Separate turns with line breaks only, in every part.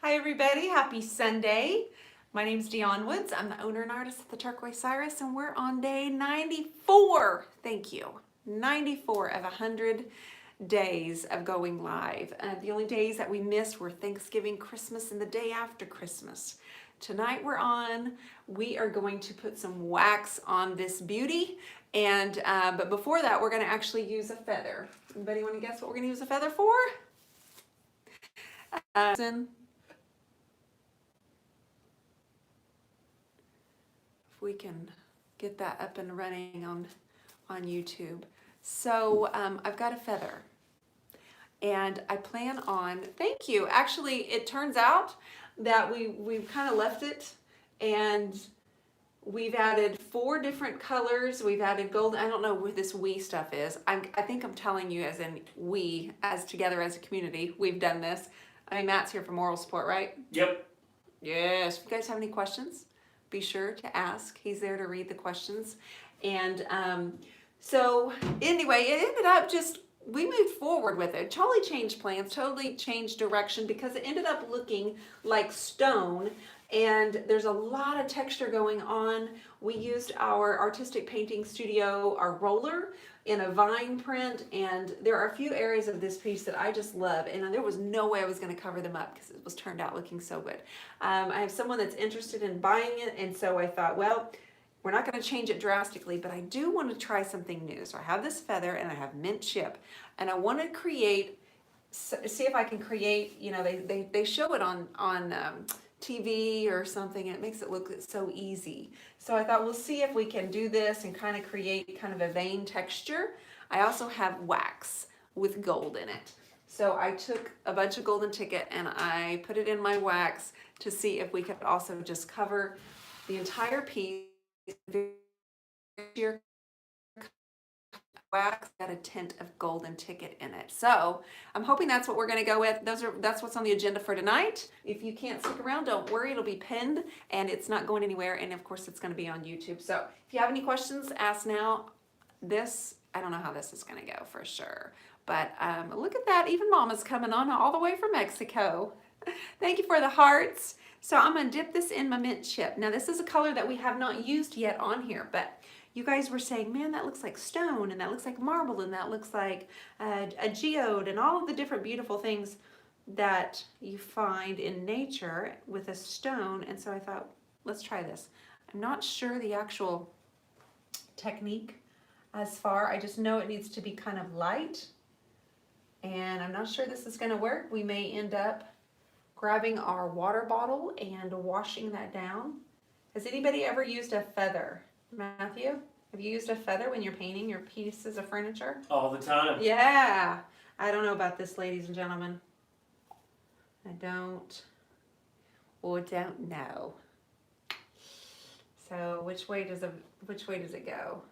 Hi everybody, happy Sunday. My name is Dionne Woods. I'm the owner and artist of the Turquoise Cyrus, and we're on day 94. Thank you. 94 of 100 days of going live. The only days that we missed were Thanksgiving, Christmas, and the day after Christmas. Tonight we are going to put some wax on this beauty, and but before that we're going to actually use a feather. Anybody want to guess what we're going to use a feather for? If we can get that up and running on YouTube. So I've got a feather, and I plan on, thank you. Actually, it turns out that we've kind of left it, and we've added 4 different colors. We've added gold. I don't know what this we stuff is. I think I'm telling you as in we, as together as a community, we've done this. I mean, Matt's here for moral support, right?
Yep.
Yes. If you guys have any questions, be sure to ask. He's there to read the questions. And so anyway, it ended up we moved forward with it. Totally changed plans, totally changed direction, because it ended up looking like stone, and there's a lot of texture going on. We used our artistic painting studio, our roller, in a vine print, and there are a few areas of this piece that I just love, and there was no way I was going to cover them up because it was turned out looking so good. I have someone that's interested in buying it, and so I thought, well, we're not going to change it drastically, but I do want to try something new. So I have this feather and I have mint chip, and I want to see if I can create, you know, they show it on TV or something, and it makes it look so easy. So I thought we'll see if we can do this and kind of create kind of a vein texture. I also have wax with gold in it. So I took a bunch of golden ticket and I put it in my wax to see if we could also just cover the entire piece. Wax got a tint of golden ticket in it. So I'm hoping that's what we're going to go with. That's what's on the agenda for tonight. If you can't stick around, don't worry, it'll be pinned and it's not going anywhere, and of course it's going to be on YouTube. So if you have any questions, ask now. I don't know how this is going to go for sure, but look at that, even Mama's coming on all the way from Mexico. Thank you for the hearts. So I'm going to dip this in my mint chip. Now this is a color that we have not used yet on here, but you guys were saying, man, that looks like stone, and that looks like marble, and that looks like a geode, and all of the different beautiful things that you find in nature with a stone. And so I thought, let's try this. I'm not sure the actual technique as far. I just know it needs to be kind of light, and I'm not sure this is going to work. We may end up grabbing our water bottle and washing that down. Has anybody ever used a feather? Matthew, have you used a feather when you're painting your pieces of furniture?
All the time.
Yeah. I don't know about this, ladies and gentlemen. I don't know. So which way does it go?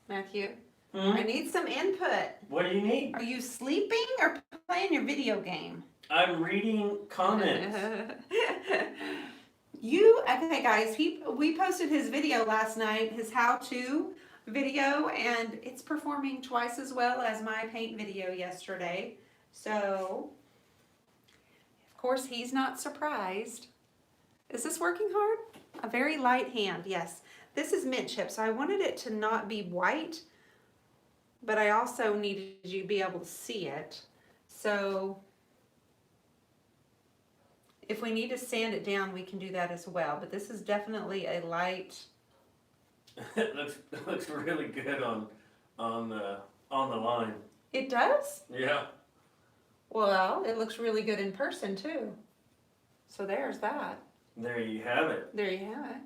Matthew? I need some input.
What do you need?
Are you sleeping or playing your video game?
I'm reading comments.
Okay guys, we posted his video last night, his how-to video, and it's performing twice as well as my paint video yesterday. So, of course, he's not surprised. Is this working hard? A very light hand, yes. This is mint chip, so I wanted it to not be white, but I also needed you to be able to see it. So if we need to sand it down, we can do that as well. But this is definitely a light.
It looks really good on the line.
It does?
Yeah.
Well, it looks really good in person too. So there's that.
There you have it.
There you have it.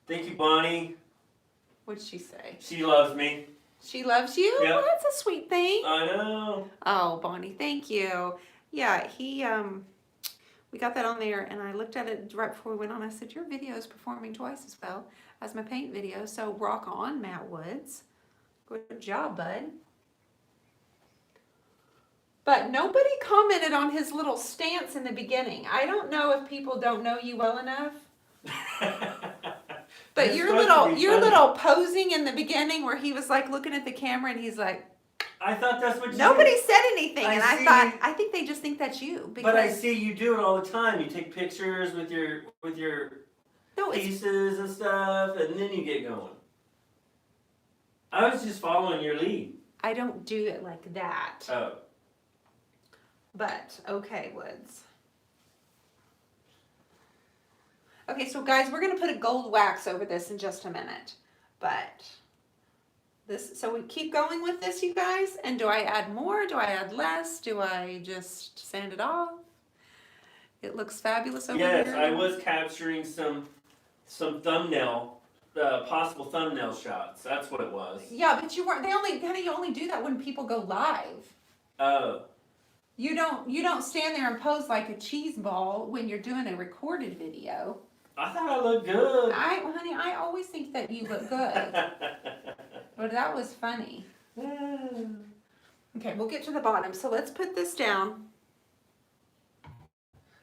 Thank you, Bonnie.
What'd she say?
She loves me.
She loves you?
Yep.
Well, that's a sweet thing.
I know.
Oh, Bonnie, thank you. Yeah, we got that on there, and I looked at it right before we went on. I said, your video is performing twice as well as my paint video, so rock on, Matt Woods. Good job, bud. But nobody commented on his little stance in the beginning. I don't know if people don't know you well enough. But But
It's
your
supposed to
little
be
your
funny.
little posing in the beginning where he was like looking at the camera and he's like,
I thought that's what you
nobody
did.
said anything,
I
and I
see.
thought, I think they just think that's you because
But I see you do it all the time. You take pictures with your
no, it's
pieces and stuff, and then you get going. I was just following your lead.
I don't do it like that.
Oh.
But okay, Woods. Okay, so guys, we're gonna put a gold wax over this in just a minute. But this, so we keep going with this, you guys. And do I add more? Do I add less? Do I just sand it off? It looks fabulous over
Yes,
here.
I was capturing some thumbnail, possible thumbnail shots. That's what it was.
Yeah, but you weren't. Honey, you only do that when people go live.
Oh.
You don't stand there and pose like a cheese ball when you're doing a recorded video.
I thought I looked good.
Honey, I always think that you look good. But that was funny. Okay, we'll get to the bottom. So let's put this down.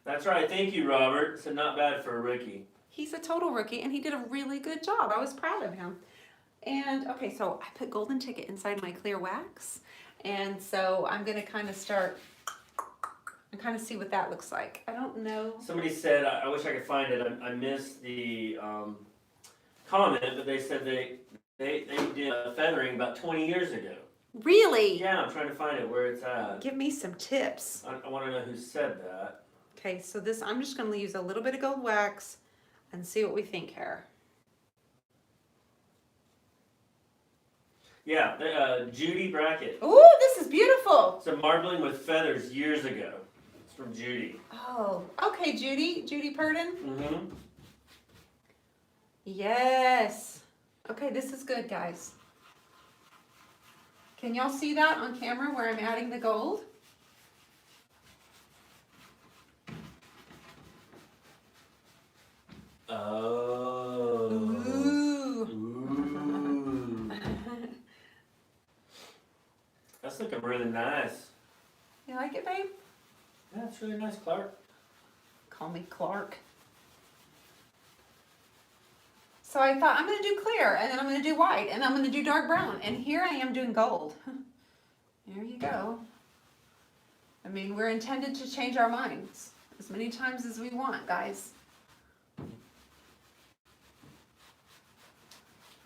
That's right. Thank you, Robert. So not bad for a rookie.
He's a total rookie, and he did a really good job. I was proud of him. And, okay, so I put golden ticket inside my clear wax. And so I'm going to kind of start and kind of see what that looks like. I don't know.
Somebody said, I wish I could find it. I missed the comment, but they said they did feathering about 20 years ago.
Really?
Yeah, I'm trying to find it where it's at.
Give me some tips.
I want to know who said that.
Okay, so this, I'm just going to use a little bit of gold wax and see what we think here.
Yeah, Judy Brackett.
Ooh, this is beautiful.
Some marbling with feathers years ago. It's from Judy.
Oh, okay, Judy Purdon.
Mm-hmm.
Yes. Okay, this is good, guys. Can y'all see that on camera where I'm adding the gold?
Oh.
Ooh.
Ooh. That's looking really nice.
You like it, babe?
Yeah, it's really nice, Clark.
Call me Clark. So I thought I'm going to do clear, and then I'm going to do white, and I'm going to do dark brown. And here I am doing gold. There you go. I mean, we're intended to change our minds as many times as we want, guys.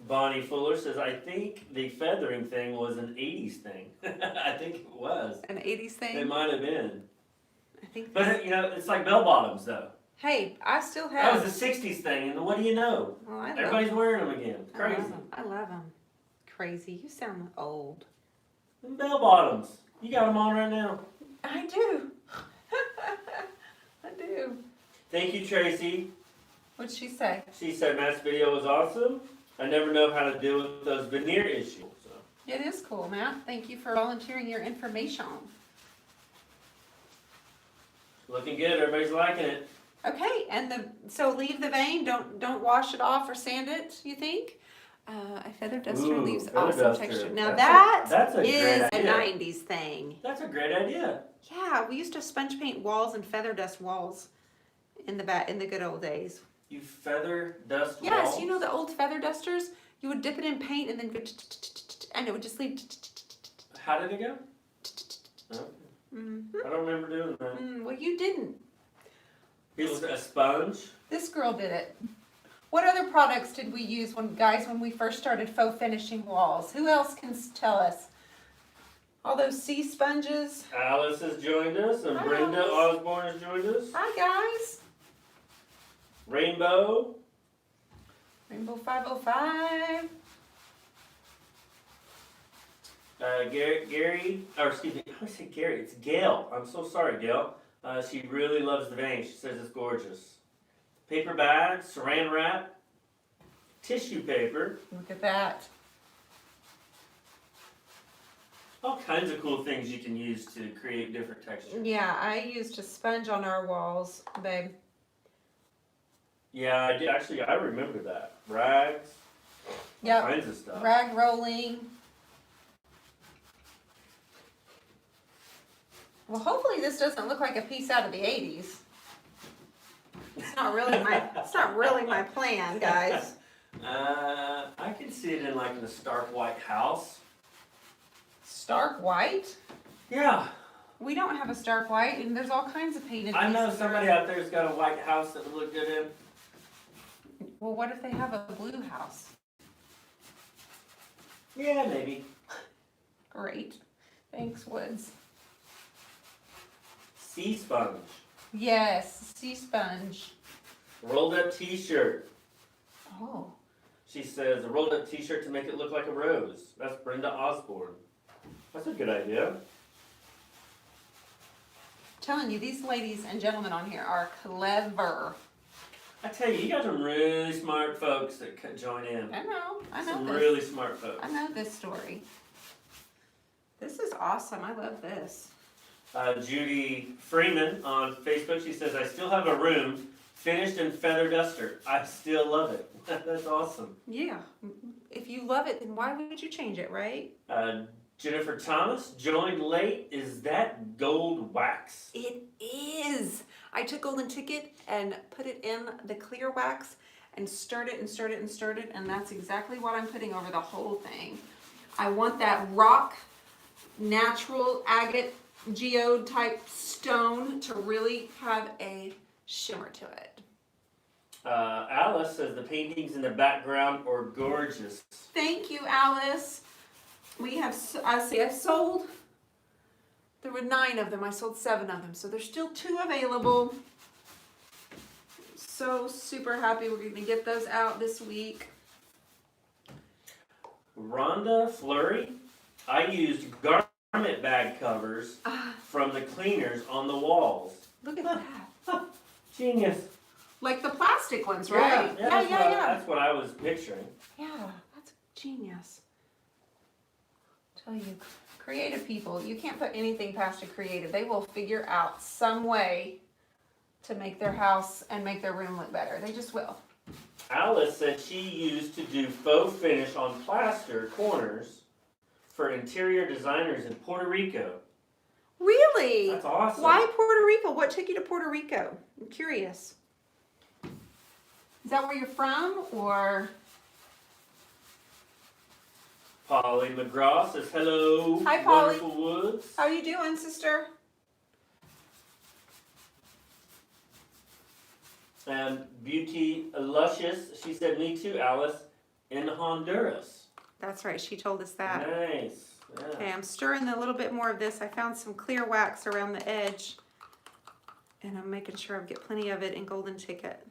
Bonnie Fuller says, I think the feathering thing was an 80s thing. I think it was.
An 80s thing?
It might have been.
I think.
But, you know, it's like bell bottoms, though.
Hey, I still
That
have.
was a 60s thing, and what do you know?
Oh, I love
Everybody's wearing them again. It's
I love
crazy.
'em. I love them. Crazy. You sound old.
And bell bottoms. You got them on right now.
I do. I do.
Thank you, Tracy.
What'd she say?
She said Matt's video was awesome. I never know how to deal with those veneer issues. So.
It is cool, Matt. Thank you for volunteering your information.
Looking good. Everybody's liking it.
Okay, and so leave the vein. Don't wash it off or sand it. You think? A feather duster
Ooh,
leaves
feather
awesome
duster.
texture. Now
That's a
is
great
a
idea.
'90s thing.
That's a great idea.
Yeah, we used to sponge paint walls and feather dust walls in the good old days.
You feather dust
Yes,
walls?
you know the old feather dusters. You would dip it in paint and then go, and it would just leave.
How did it go? Oh, I don't remember doing that.
Well, you didn't.
It was a sponge.
This girl did it. What other products did we use when we first started faux finishing walls? Who else can tell us? All those sea sponges.
Alice has joined us, and
Hi,
Brenda
Alice.
Osborne has joined us.
Hi, guys.
Rainbow.
Rainbow 505.
Gary, or excuse me, I say Gary, it's Gail. I'm so sorry, Gail. She really loves the vein. She says it's gorgeous. Paper bag, saran wrap, tissue paper,
Look at that.
all kinds of cool things you can use to create different textures.
Yeah, I used a sponge on our walls, babe.
Yeah, I did. Actually, I remember that. Rags, all
Yep.
kinds of stuff.
Rag rolling. Well, hopefully this doesn't look like a piece out of the 80s. It's not really my plan, guys.
I can see it in like in a stark white house.
Stark white?
Yeah.
We don't have a stark white, and there's all kinds of painted
I know
pieces
somebody
around.
out there's got a white house that would look good in.
Well, what if they have a blue house?
Yeah, maybe.
Great. Thanks, Woods.
Sea sponge.
Yes, sea sponge.
Rolled up t-shirt.
Oh.
She says a rolled up t-shirt to make it look like a rose. That's Brenda Osborne. That's a good idea.
Telling you, these ladies and gentlemen on here are clever.
I tell you, you got some really smart folks that could join in.
I know
Some
this.
really smart folks.
I know this story. This is awesome. I love this.
Judy Freeman on Facebook, she says, I still have a room finished in feather duster. I still love it. That's awesome.
Yeah. If you love it, then why would you change it, right?
Jennifer Thomas joined late. Is that gold wax?
It is. I took Golden Ticket and put it in the clear wax and stirred it and stirred it and stirred it, and that's exactly what I'm putting over the whole thing. I want that rock, natural agate, geode type stone to really have a shimmer to it.
Alice says the paintings in the background are gorgeous.
Thank you, Alice. We have, I've sold, there were 9 of them. I sold 7 of them. So there's still 2 available. So super happy we're going to get those out this week.
Rhonda Flurry, I used garment bag covers from the cleaners on the walls.
Look at that.
Genius.
Like the plastic ones, right?
Yeah, that's what I was picturing.
Yeah, that's genius. Tell you, creative people, you can't put anything past a creative. They will figure out some way to make their house and make their room look better. They just will.
Alice said she used to do faux finish on plaster corners for interior designers in Puerto Rico.
Really?
That's awesome.
Why Puerto Rico? What took you to Puerto Rico? I'm curious. Is that where you're from, or?
Polly McGraw says hello.
Hi, Polly.
Wonderful Woods.
How you doing, sister?
And Beauty Luscious, she said, me too, Alice, in Honduras.
That's right. She told us that.
Nice. Yeah.
Okay, I'm stirring a little bit more of this. I found some clear wax around the edge, and I'm making sure I get plenty of it in Golden Ticket.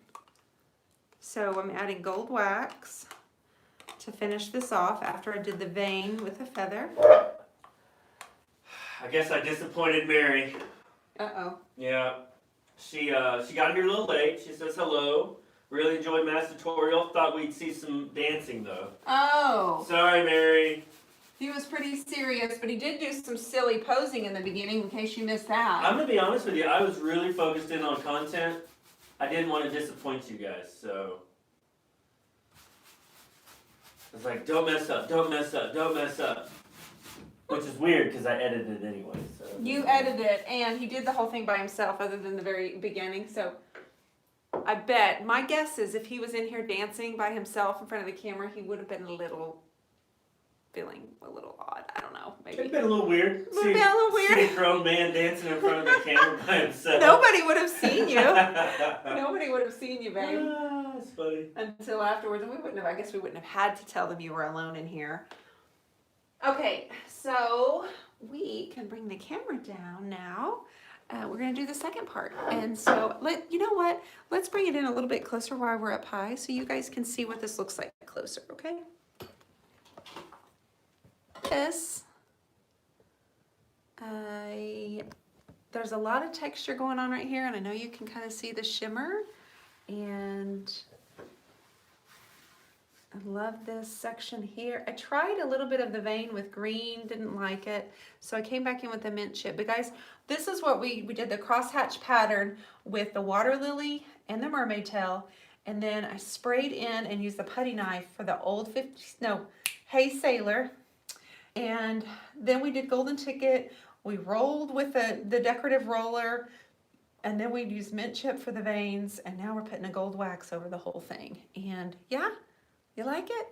So I'm adding gold wax to finish this off after I did the vein with the feather.
I guess I disappointed Mary.
Uh-oh.
Yeah. She got here a little late. She says hello. Really enjoyed Matt's tutorial. Thought we'd see some dancing though.
Oh.
Sorry, Mary.
He was pretty serious, but he did do some silly posing in the beginning in case you missed that.
I'm gonna be honest with you. I was really focused in on content. I didn't want to disappoint you guys, so I was like, don't mess up, don't mess up, don't mess up. Which is weird because I edited it anyway. So
You edited it, and he did the whole thing by himself other than the very beginning, so I bet, my guess is if he was in here dancing by himself in front of the camera, he would have been feeling a little odd. I don't know, maybe.
It'd been a little weird.
Would have been a little weird.
See a grown man dancing in front of the camera by himself.
Nobody would have seen you. Nobody would have seen you, babe.
Ah, that's funny.
Until afterwards, and I guess we wouldn't have had to tell them you were alone in here. Okay, so we can bring the camera down now. We're gonna do the second part. And so, you know what? Let's bring it in a little bit closer while we're up high so you guys can see what this looks like closer, okay? This, there's a lot of texture going on right here, and I know you can kind of see the shimmer, and I love this section here. I tried a little bit of the vein with green, didn't like it, so I came back in with the mint chip. But guys, this is what we did, the crosshatch pattern with the water lily and the mermaid tail, and then I sprayed in and used the putty knife for the old Hey Sailor. And then we did Golden Ticket. We rolled with the decorative roller, and then we used mint chip for the veins, and now we're putting a gold wax over the whole thing. And yeah, You like it?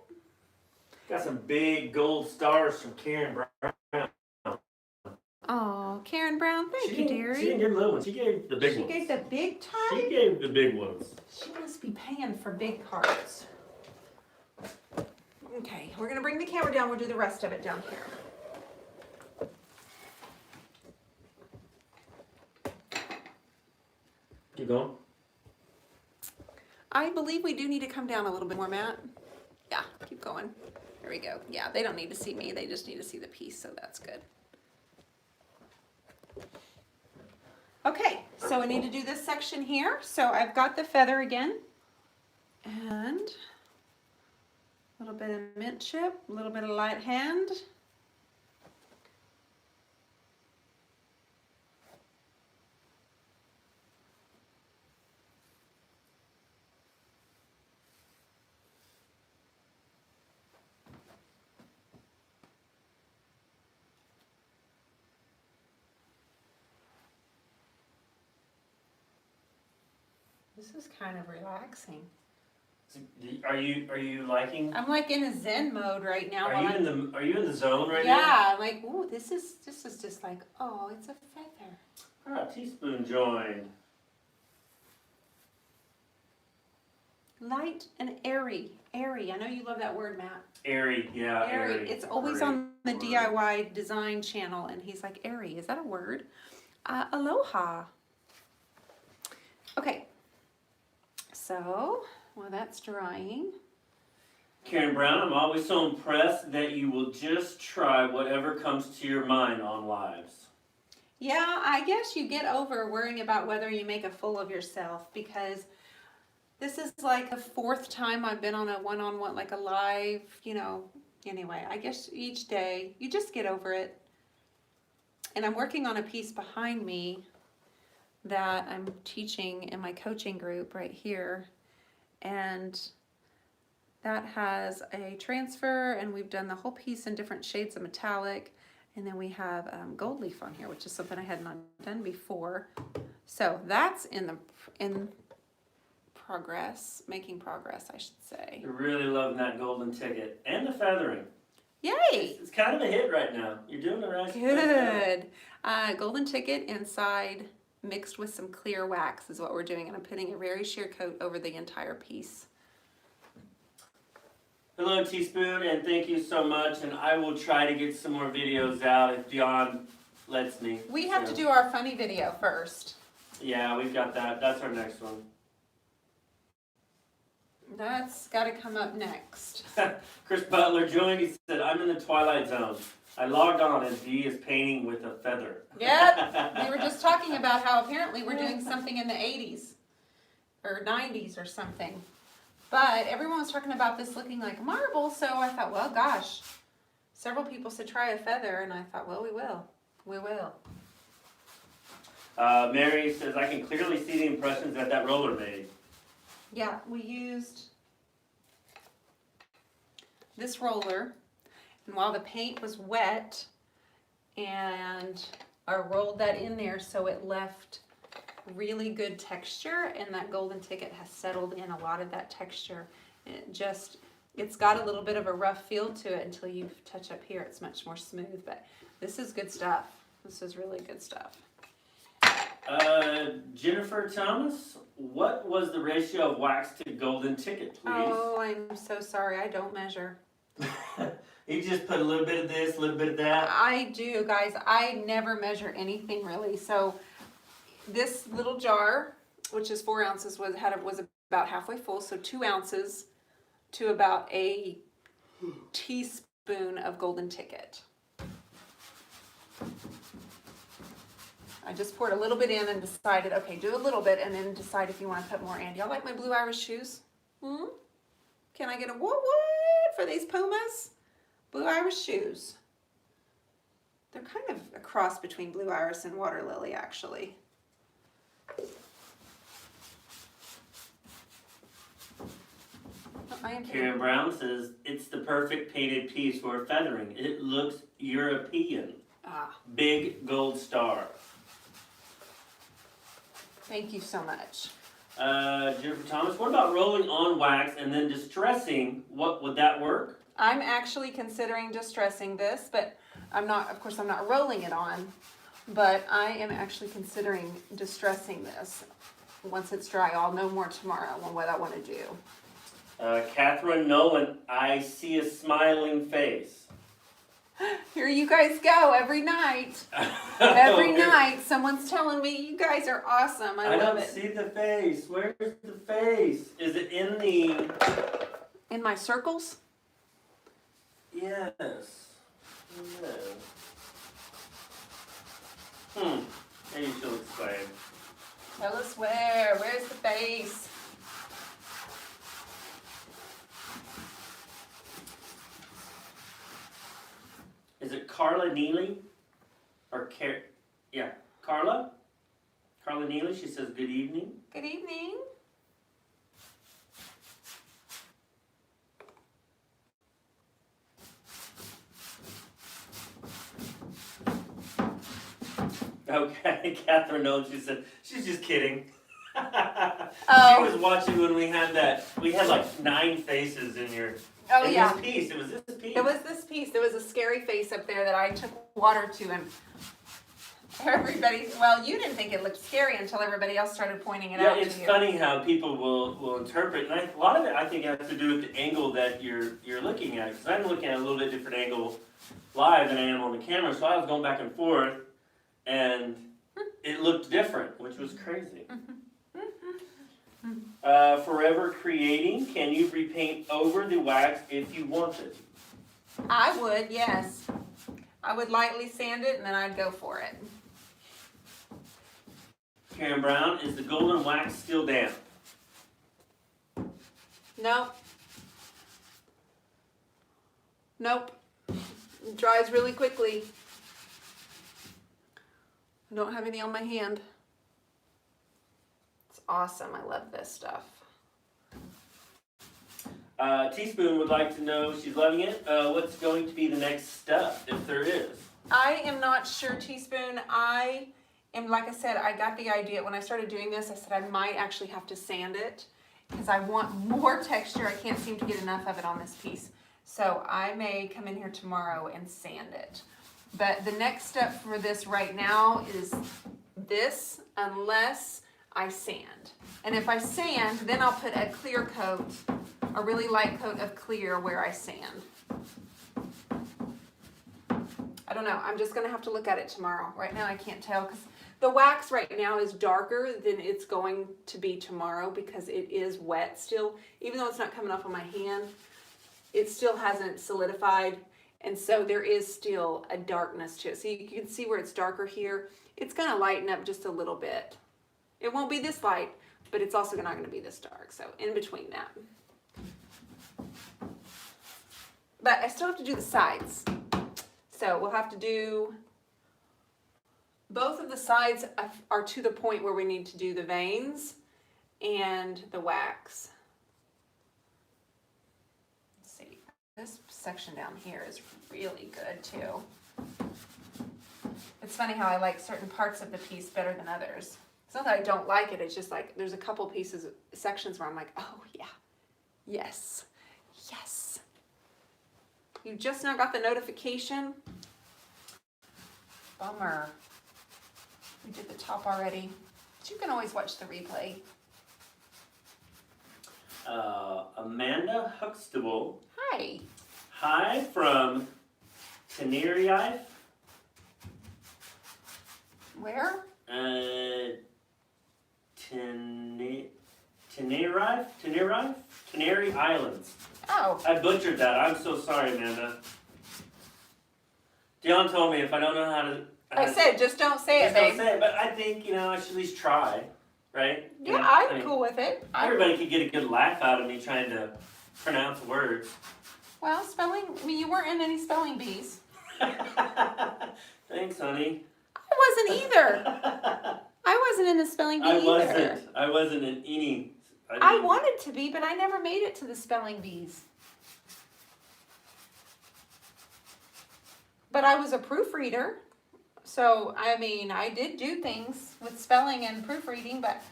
Got some big gold stars from Karen Brown.
Oh, Karen Brown, thank you, dearie.
She didn't give little ones. She gave the big ones.
She gave the big time?
She gave the big ones.
She must be paying for big cards. Okay, we're going to bring the camera down. We'll do the rest of it down here.
Keep going.
I believe we do need to come down a little bit more, Matt. Yeah, keep going. There we go. Yeah, they don't need to see me. They just need to see the piece, so that's good. Okay, so I need to do this section here. So I've got the feather again. And a little bit of mint chip, a little bit of light hand. This is kind of relaxing.
Are you liking?
I'm like in a Zen mode right now.
Are you in the zone right now?
Yeah, I'm like, ooh, this is just like, oh, it's a feather.
Ah, teaspoon joined.
Light and airy. Airy. I know you love that word, Matt.
Airy, yeah, airy.
It's always on the DIY design channel, and he's like, airy. Is that a word? Aloha. Okay. So, while that's drying.
Karen Brown, I'm always so impressed that you will just try whatever comes to your mind on lives.
Yeah, I guess you get over worrying about whether you make a fool of yourself, because this is like the 4th time I've been on a one-on-one, like a live, anyway, I guess each day you just get over it. And I'm working on a piece behind me that I'm teaching in my coaching group right here. And that has a transfer, and we've done the whole piece in different shades of metallic. And then we have gold leaf on here, which is something I had not done before. So that's in progress, making progress, I should say.
You're really loving that golden ticket and the feathering.
Yay!
It's kind of a hit right now. You're doing the right thing.
Good. Golden ticket inside mixed with some clear wax is what we're doing, and I'm putting a very sheer coat over the entire piece.
Hello, Teaspoon, and thank you so much. And I will try to get some more videos out if Dionne lets me.
We have to do our funny video first.
Yeah, we've got that. That's our next one.
That's got to come up next.
Chris Butler joined. He said, I'm in the twilight zone. I logged on as Dee is painting with a feather.
Yep. We were just talking about how apparently we're doing something in the 80s or 90s or something. But everyone was talking about this looking like marble, so I thought, well, gosh. Several people said try a feather, and I thought, well, we will. We will.
Mary says, I can clearly see the impressions that roller made.
Yeah, we used this roller, and while the paint was wet, and I rolled that in there so it left really good texture, and that golden ticket has settled in a lot of that texture. And it's got a little bit of a rough feel to it until you touch up here. It's much more smooth, but this is good stuff. This is really good stuff.
Jennifer Thomas, what was the ratio of wax to golden ticket, please?
Oh, I'm so sorry. I don't measure.
You just put a little bit of this, a little bit of that.
I do, guys. I never measure anything really. So this little jar, which is 4 ounces, was about halfway full. So 2 ounces to about a teaspoon of golden ticket. I just poured a little bit in and decided, okay, do a little bit and then decide if you want to put more in. Y'all like my Blue Iris shoes? Can I get a what for these Pumas? Blue Iris shoes. They're kind of a cross between Blue Iris and Water Lily, actually.
Karen Brown says, it's the perfect painted piece for feathering. It looks European. Big gold star.
Thank you so much.
Jennifer Thomas, what about rolling on wax and then distressing? What would that work?
I'm actually considering distressing this, but I'm not rolling it on, but I am actually considering distressing this. Once it's dry, I'll know more tomorrow on what I want to do.
Catherine Nolan, I see a smiling face.
Here you guys go every night. Every night, someone's telling me you guys are awesome. I love
don't
it.
see the face. Where's the face? Is it in the...
In my circles?
Yes. No. Maybe she'll explain.
Tell us where. Where's the face?
Is it Carla Neely? Or yeah, Carla? Carla Neely, she says good evening.
Good evening.
Okay, Catherine knows, she said, she's just kidding.
Oh.
She was watching when we had like 9 faces in your...
Oh, yeah.
This piece, it was this piece.
It was this piece. There was a scary face up there that I took water to, and everybody, well, you didn't think it looked scary until everybody else started pointing it out to you.
Yeah, it's funny how people will interpret, and a lot of it I think has to do with the angle that you're looking at, because I'm looking at a little bit different angle live than I am on the camera, so I was going back and forth, and it looked different, which was crazy. Forever Creating, can you repaint over the wax if you wanted?
I would, yes. I would lightly sand it and then I'd go for it.
Karen Brown, is the golden wax still damp?
Nope. Nope. It dries really quickly. I don't have any on my hand. It's awesome. I love this stuff.
Teaspoon would like to know, she's loving it, what's going to be the next step, if there is?
I am not sure, Teaspoon. I am, like I said, I got the idea when I started doing this. I said I might actually have to sand it because I want more texture. I can't seem to get enough of it on this piece. So I may come in here tomorrow and sand it. But the next step for this right now is this, unless I sand. And if I sand, then I'll put a clear coat, a really light coat of clear where I sand. I don't know. I'm just going to have to look at it tomorrow. Right now I can't tell because the wax right now is darker than it's going to be tomorrow because it is wet still. Even though it's not coming off on my hand, it still hasn't solidified. And so there is still a darkness to it. So you can see where it's darker here. It's going to lighten up just a little bit. It won't be this light, but it's also not going to be this dark. So in between that. But I still have to do the sides. So we'll have to do, both of the sides are to the point where we need to do the veins and the wax. Let's see, this section down here is really good too. It's funny how I like certain parts of the piece better than others. It's not that I don't like it, it's just like there's a couple sections where I'm like, oh yeah, yes, yes. You just now got the notification. Bummer. We did the top already. But you can always watch the replay.
Amanda Huxtable.
Hi.
Hi from Tenerife.
Where?
Tenerife? Canary Islands.
Oh.
I butchered that. I'm so sorry, Amanda. Dionne told me if I don't know how to...
I said, just don't say it,
just
babe.
don't say it, but I think, I should at least try, right?
Yeah, I'm cool with it.
Everybody could get a good laugh out of me trying to pronounce words.
Well, you weren't in any spelling bees.
Thanks, honey.
I wasn't either. I wasn't in the spelling bee either.
I wasn't in any...
I wanted to be, but I never made it to the spelling bees. But I was a proofreader. So, I mean, I did do things with spelling and proofreading, but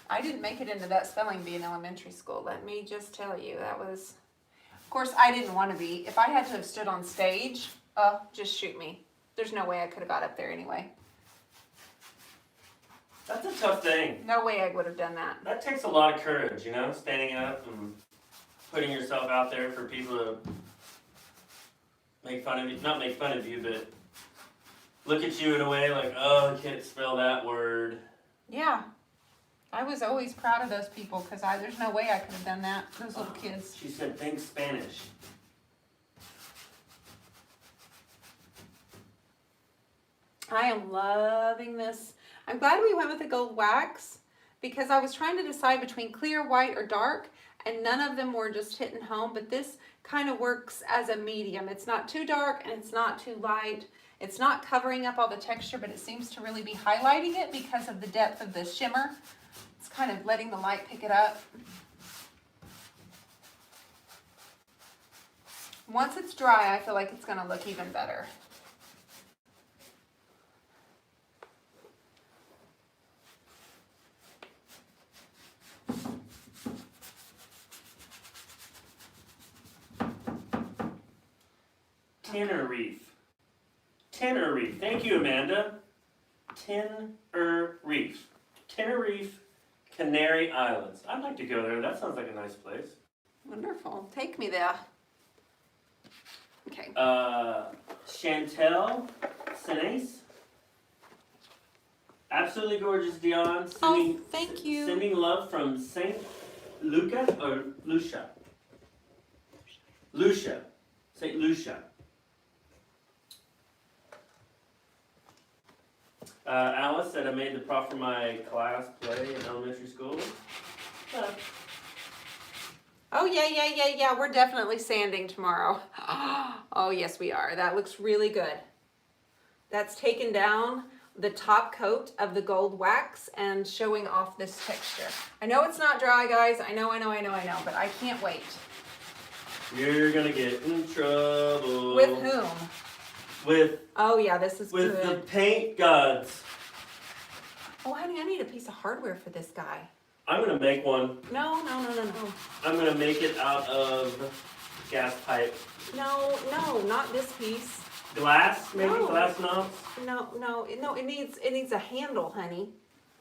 I didn't make it into that spelling bee in elementary school. Let me just tell you, that was, of course, I didn't want to be. If I had to have stood on stage, just shoot me. There's no way I could have got up there anyway.
That's a tough thing.
No way I would have done that.
That takes a lot of courage, you know, standing up and putting yourself out there for people to make fun of you. Not make fun of you, but look at you in a way like, oh, I can't spell that word.
Yeah. I was always proud of those people because there's no way I could have done that. Those little kids.
She said, think Spanish.
I am loving this. I'm glad we went with the gold wax because I was trying to decide between clear, white, or dark, and none of them were just hitting home, but this kind of works as a medium. It's not too dark and it's not too light. It's not covering up all the texture, but it seems to really be highlighting it because of the depth of the shimmer. It's kind of letting the light pick it up. Once it's dry, I feel like it's going to look even better.
Tenerife. Thank you, Amanda. Tenerife. Tenerife, Canary Islands. I'd like to go there. That sounds like a nice place.
Wonderful. Take me there. Okay.
Chantel Sines. Absolutely gorgeous, Dionne.
Thank you.
Sending love from Saint Luca or Lucia? Lucia. Saint Lucia. Alice said I made the prop for my class play in elementary school.
Oh, yeah. We're definitely sanding tomorrow. Oh, yes, we are. That looks really good. That's taken down the top coat of the gold wax and showing off this texture. I know it's not dry, guys. I know, but I can't wait.
You're gonna get in trouble.
With whom?
With
Oh, yeah, this is
with
good.
the paint gods.
Oh, honey, I need a piece of hardware for this guy.
I'm gonna make one.
No.
I'm gonna make it out of gas pipe.
No, not this piece.
Glass, maybe
No.
glass knobs.
No, it needs a handle, honey.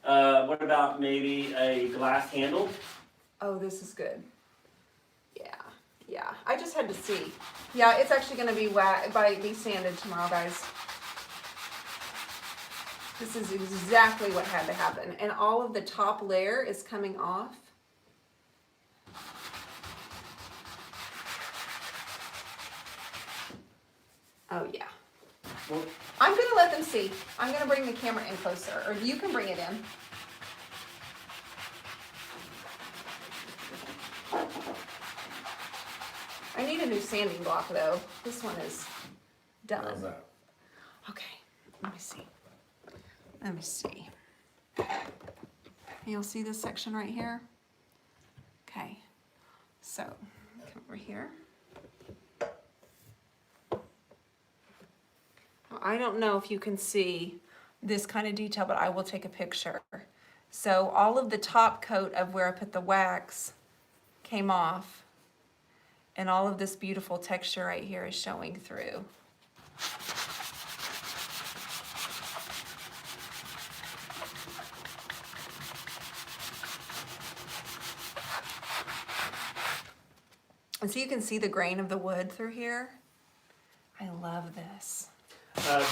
What about maybe a glass handle?
Oh, this is good. Yeah. I just had to see. Yeah, it's actually going to be sanded tomorrow, guys. This is exactly what had to happen. And all of the top layer is coming off. Oh, yeah.
Well,
I'm going to let them see. I'm going to bring the camera in closer, or you can bring it in. I need a new sanding block, though. This one is done.
how's that?
Okay, let me see. You'll see this section right here? Okay, so come over here. I don't know if you can see this kind of detail, but I will take a picture. So all of the top coat of where I put the wax came off, and all of this beautiful texture right here is showing through. And so you can see the grain of the wood through here. I love this.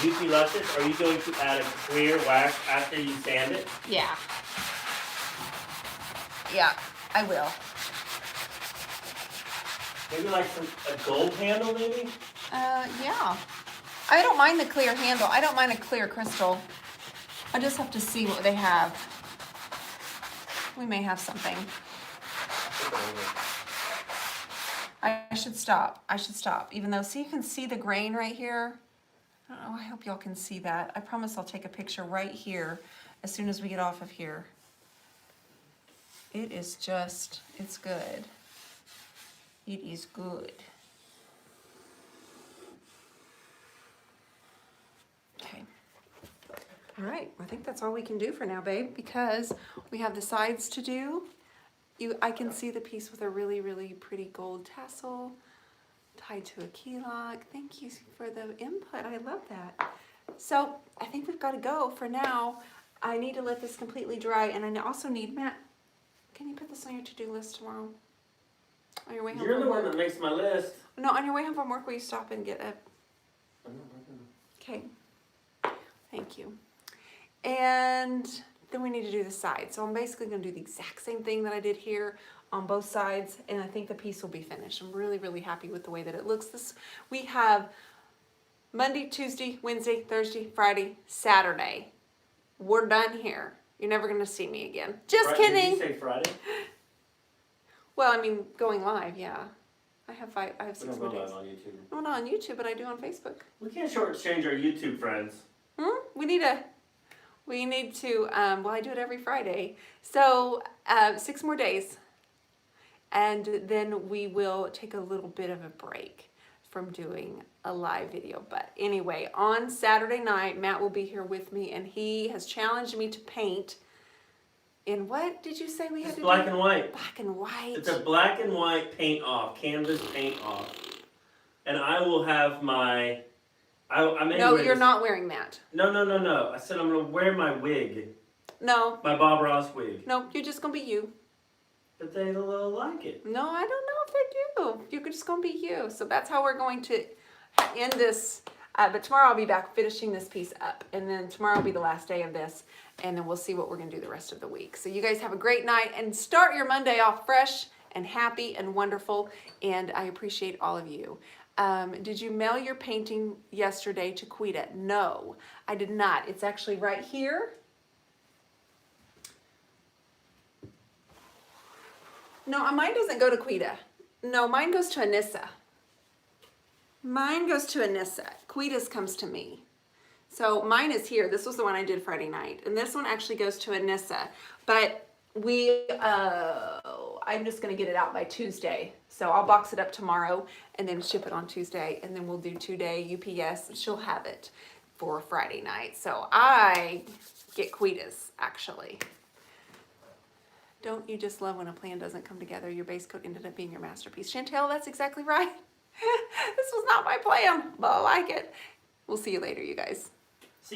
VP Luscious, are you going to add a clear wax after you sand it?
Yeah. Yeah, I will.
Maybe like a gold handle, maybe?
Yeah. I don't mind the clear handle. I don't mind a clear crystal. I just have to see what they have. We may have something. I should stop. Even though, see, you can see the grain right here. I don't know, I hope y'all can see that. I promise I'll take a picture right here as soon as we get off of here. It is just, it's good. It is good. Okay. All right, I think that's all we can do for now, babe, because we have the sides to do. I can see the piece with a really, really pretty gold tassel tied to a key lock. Thank you for the input. I love that. So I think we've got to go for now. I need to let this completely dry, and I also need, Matt, can you put this on your to-do list tomorrow? On your way home
You're
from
the one
work?
that makes my list.
No, on your way home from work, will you stop and get a... Okay. Thank you. And then we need to do the sides. So I'm basically going to do the exact same thing that I did here on both sides, and I think the piece will be finished. I'm really, really happy with the way that it looks. We have Monday, Tuesday, Wednesday, Thursday, Friday, Saturday. We're done here. You're never going to see me again. Just kidding.
Did you say Friday?
Well, I mean, going live, yeah. I have 6
We don't
more
go
days.
live on YouTube.
No, not on YouTube, but I do on Facebook.
We can't shortchange our YouTube friends.
We need to, well, I do it every Friday. So 6 more days. And then we will take a little bit of a break from doing a live video. But anyway, on Saturday night, Matt will be here with me, and he has challenged me to paint in what did you say we had
It's
to
black
do?
and white.
Black and white.
It's a black and white paint off, canvas paint off. And I will have my, I may
No,
wear
you're
this-
not wearing that.
No. I said I'm going to wear my wig.
No,
My Bob Ross wig.
no, you're just going to be you.
But they don't like it.
No, I don't know if they do. You're just going to be you. So that's how we're going to end this. But tomorrow I'll be back finishing this piece up. And then tomorrow will be the last day of this. And then we'll see what we're going to do the rest of the week. So you guys have a great night and start your Monday off fresh and happy and wonderful. And I appreciate all of you. Did you mail your painting yesterday to Quita? No, I did not. It's actually right here. No, mine doesn't go to Quita. No, mine goes to Anissa. Mine goes to Anissa. Quita's comes to me. So mine is here. This was the one I did Friday night. And this one actually goes to Anissa. But I'm just going to get it out by Tuesday. So I'll box it up tomorrow and then ship it on Tuesday. And then we'll do 2-day UPS. She'll have it for Friday night. So I get Quita's, actually. Don't you just love when a plan doesn't come together? Your base coat ended up being your masterpiece. Chantel, that's exactly right. This was not my plan, but I like it. We'll see you later, you guys.